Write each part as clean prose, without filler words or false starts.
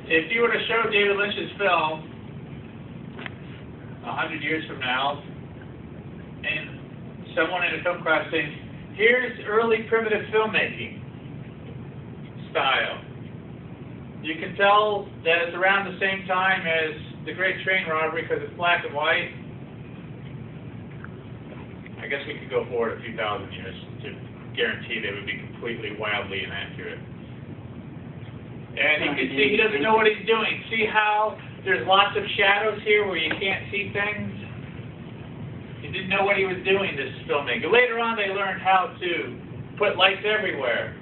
If you were to show David Lynch's film 100 years from now, and someone in a film class saying, here's early primitive filmmaking style, you can tell that it's around the same time as The Great Train Robbery because it's black and white. I guess we could go forward a few thousand years to guarantee they would be completely wildly inaccurate. And you can see he doesn't know what he's doing. See how there's lots of shadows here where you can't see things? He didn't know what he was doing, this filmmaker. Later on they learned how to put lights everywhere.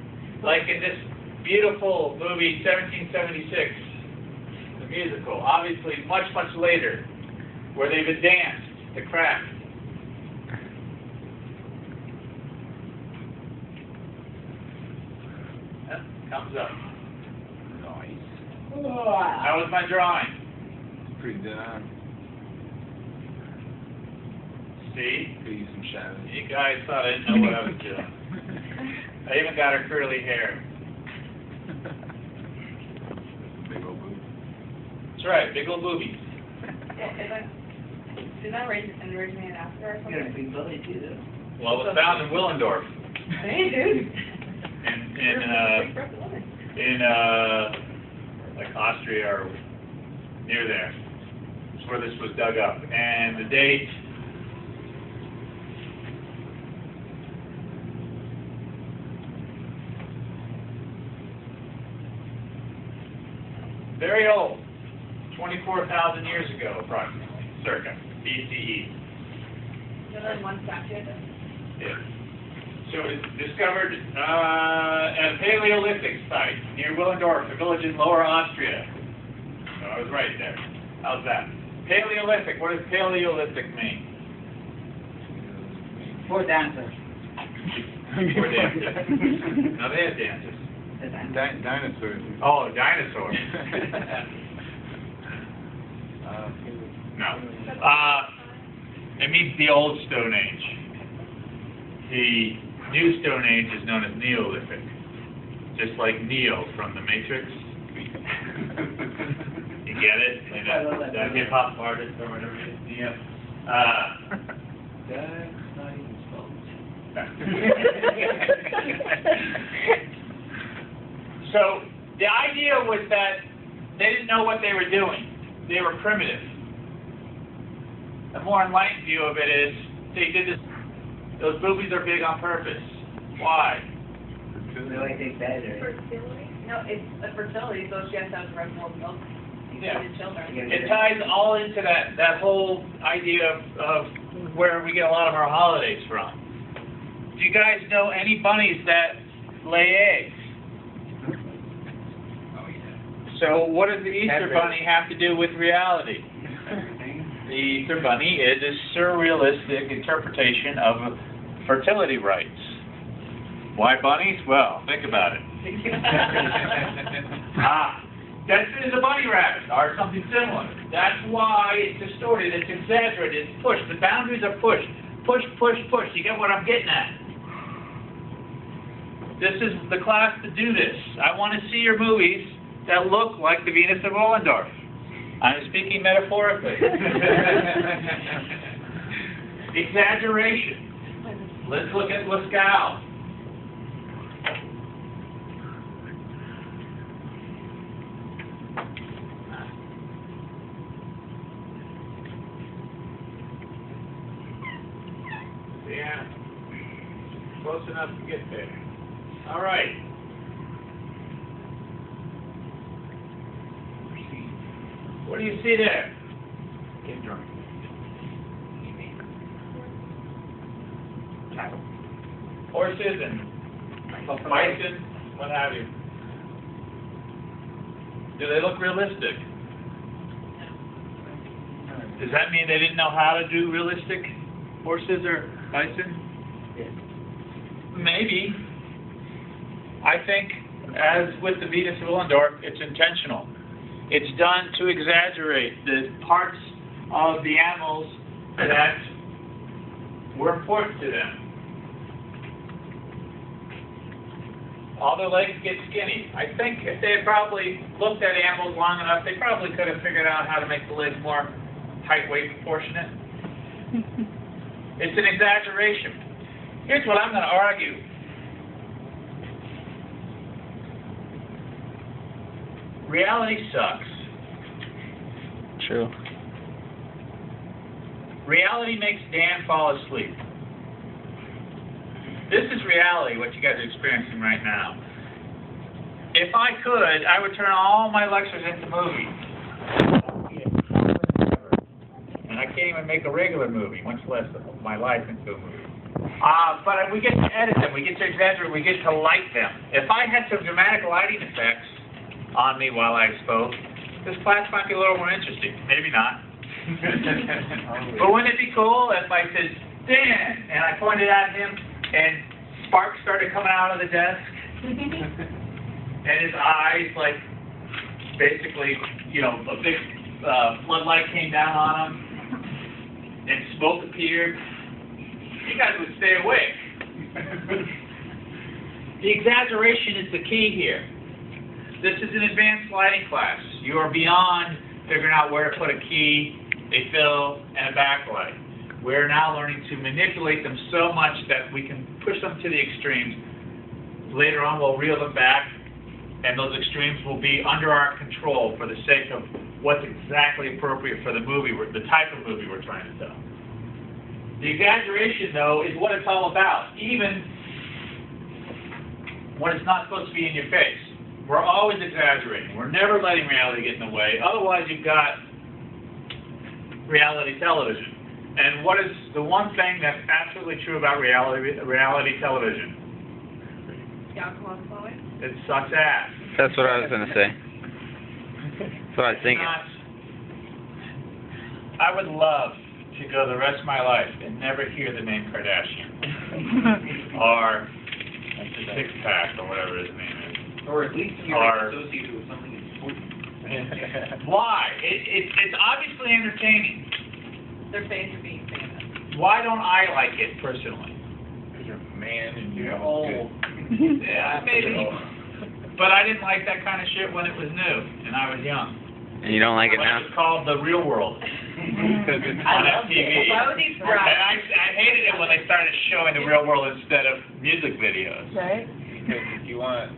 Like in this beautiful movie, 1776, the musical. Obviously much, much later, where they've advanced the craft. Comes up. Nice. That was my drawing. Pretty done. See? Could use some shadows. You guys thought I didn't know what I was doing. I even got her curly hair. Big old boob. That's right, big old boobies. Did that originate after or You got a something? big belly too, though. Well, it was found in Willendorf. Hey, dude. In like Austria or near there. That's where this was dug up. And the date, very old, 24,000 years ago approximately, circa, BCE. And then one statue. Yeah. So it was discovered at a Paleolithic site near Willendorf, a village in Lower Austria. So I was right there. How's that? Paleolithic. What does Paleolithic mean? Four dancers. Or dancers. No, they had dancers. Dinosaurs. Oh, dinosaurs. No. It means the Old Stone Age. The New Stone Age is known as Neolithic, just like Neo from The Matrix. You get it? Like that hip-hop artist or whatever it is, Neo. That's not even spelled. So the idea was that they didn't know what they were doing. They were primitive. The more enlightened view of it is they did this. Those boobies are big on purpose. Why? The way they said it. Fertility? No, it's a fertility, so she has to have more milk to Yeah. the children. It ties all into that whole idea of where we get a lot of our holidays from. Do you guys know any bunnies that lay eggs? Oh, yeah. So what does the Easter Bunny have to do with reality? The Easter Bunny is a surrealistic interpretation of fertility rites. Why bunnies? Well, think about it. Deadspin is a bunny rabbit, or something similar. That's why it's distorted, it's exaggerated, it's pushed. The boundaries are pushed. Push, push, push. You get what I'm getting at? This is the class to do this. I want to see your movies that look like the Venus of Willendorf. I'm speaking metaphorically. Exaggeration. Let's look at Lascaux. Yeah. Close enough to get there. All right. What do you see there? Get drunk. Horses and bison, what have you. Do they look realistic? Does that mean they didn't know how to do realistic horses or bison? Yeah. Maybe. I think, as with the Venus of Willendorf, it's intentional. It's done to exaggerate the parts of the animals that were important to them. all their legs get skinny. I think if they had probably looked at animals long enough, they probably could have figured out how to make the legs more height weight proportionate. It's an exaggeration. Here's what I'm going to argue. Reality sucks. True. Reality makes Dan fall asleep. This is reality, what you guys are experiencing right now. If I could, I would turn all my lectures into movies. And I can't even make a regular movie, much less my life into a movie. But we get to edit them, we get to exaggerate, we get to light them. If I had some dramatic lighting effects on me while I spoke, this class might be a little more interesting. Maybe not. But wouldn't it be cool if I said, Dan, and I pointed at him, and sparks started coming out of the desk, and his eyes, like, basically, you know, a big floodlight came down on him, and smoke appeared. You guys would stay awake. The exaggeration is the key here. This is an advanced lighting class. You are beyond figuring out where to put a key, a fill, and a backlight. We're now learning to manipulate them so much that we can push them to the extremes. Later on, we'll reel them back, and those extremes will be under our control for the sake of what's exactly appropriate for the movie, the type of movie we're trying to tell. The exaggeration, though, is what it's all about, even when it's not supposed to be in your face. We're always exaggerating. We're never letting reality get in the way. Otherwise, you've got reality television. And what is the one thing that's absolutely true about reality television? It sucks ass. That's what I was going to say. That's what I was thinking. I would love to go the rest of my life and never hear the name Kardashian. Or Six Pack, or whatever his name is. Or at least you're associated with something important. Why? It's obviously entertaining. Their face are being famous. Why don't I like it personally? Because you're a man and You're old. Yeah, maybe. But I didn't like that kind of shit when it was new, and I was young. And you don't like it When now? it was called The Real World Because it's on MTV. Why would he And brag? I hated it when they started showing The Real World instead of music videos. Right? because if you want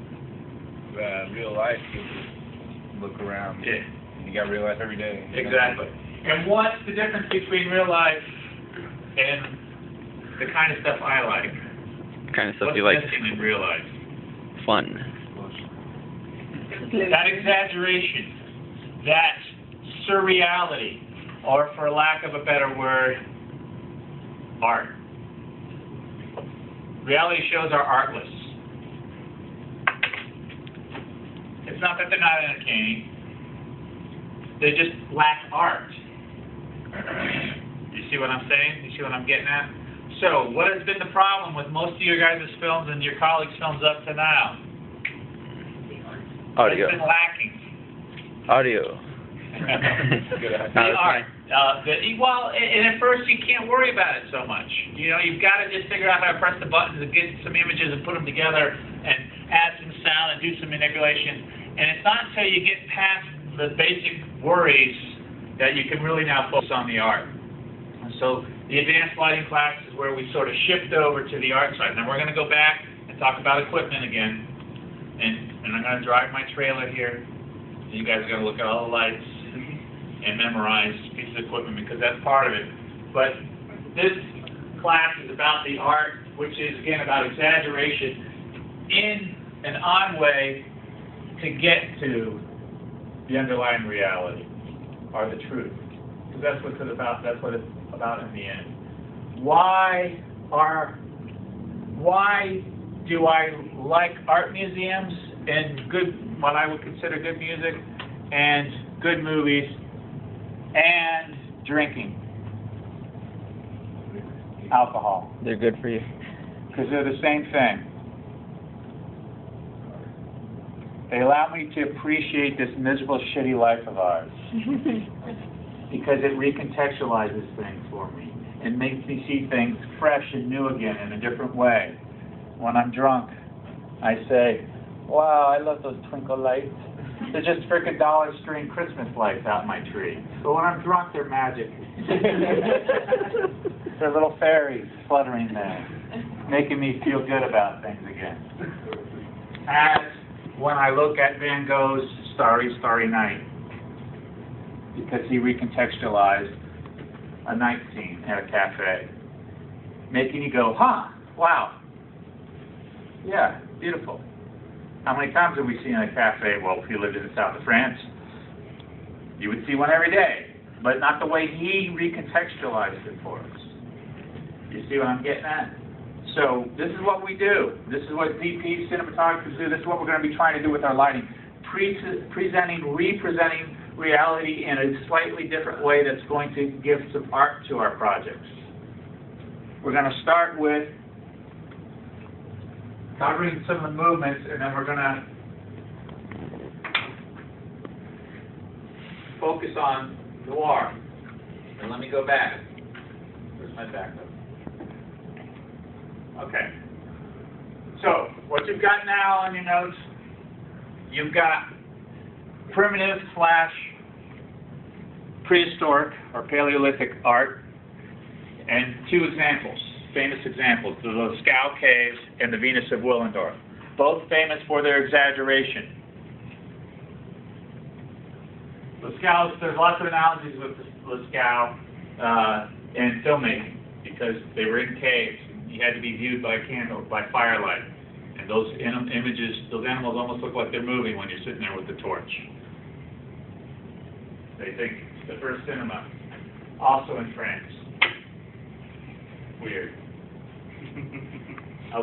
real life, you just look around. Yeah. You got real life every day. Exactly. And what's the difference between real life and the kind of stuff I like? Kind of stuff What's you like. missing in real life? Fun. That exaggeration, that surreality, or for lack of a better word, art. Reality shows are artless. It's not that they're not entertaining. They just lack art. You see what I'm saying? You see what I'm getting at? So, what has been the problem with most of your guys' films and your colleagues' films up to now? Audio. What's been lacking? Audio. The art. Well, and at first you can't worry about it so much. You know, you've got to just figure out how to press the buttons and get some images and put them together and add some sound and do some manipulation. And it's not until you get past the basic worries that you can really now focus on the art. And so the advanced lighting class is where we sort of shift over to the art side. Now we're going to go back and talk about equipment again. And I'm going to drive my trailer here. You guys are going to look at all the lights and memorize pieces of equipment because that's part of it. But this class is about the art, which is, again, about exaggeration in an odd way to get to the underlying reality or the truth. Because that's what it's about. That's what it's about in the end. Why do I like art museums and good, what I would consider good music, and good movies, and drinking alcohol? They're good for you. Because they're the same thing. They allow me to appreciate this miserable, shitty life of ours. Because it recontextualizes things for me. It makes me see things fresh and new again in a different way. When I'm drunk, I say, Wow, I love those twinkle lights. They're just frickin' dollar string Christmas lights out my tree. But when I'm drunk, they're magic. They're little fairies fluttering there, making me feel good about things again. As when I look at Van Gogh's Starry, Starry Night, because he recontextualized a night scene at a cafe, making you go, huh, wow, yeah, beautiful. How many times have we seen a cafe? Well, if you lived in the south of France, you would see one every day, but not the way he recontextualized it for us. You see what I'm getting at? So this is what we do. This is what DP cinematographers do. This is what we're going to be trying to do with our lighting. Representing reality in a slightly different way that's going to give some art to our projects. We're going to start with covering some of the movements, and then we're going to focus on noir. And let me go back. Where's my backup? Okay. So, what you've got now on your notes, you've got primitive / prehistoric or Paleolithic art, and two examples, famous examples, the Lascaux Caves and the Venus of Willendorf, both famous for their exaggeration. Lascaux, there's lots of analogies with Lascaux in filmmaking, because they were in caves. You had to be viewed by candle, by firelight. And those images, those animals almost look like they're moving when you're sitting there with the torch. They think it's the first cinema, also in France. Weird.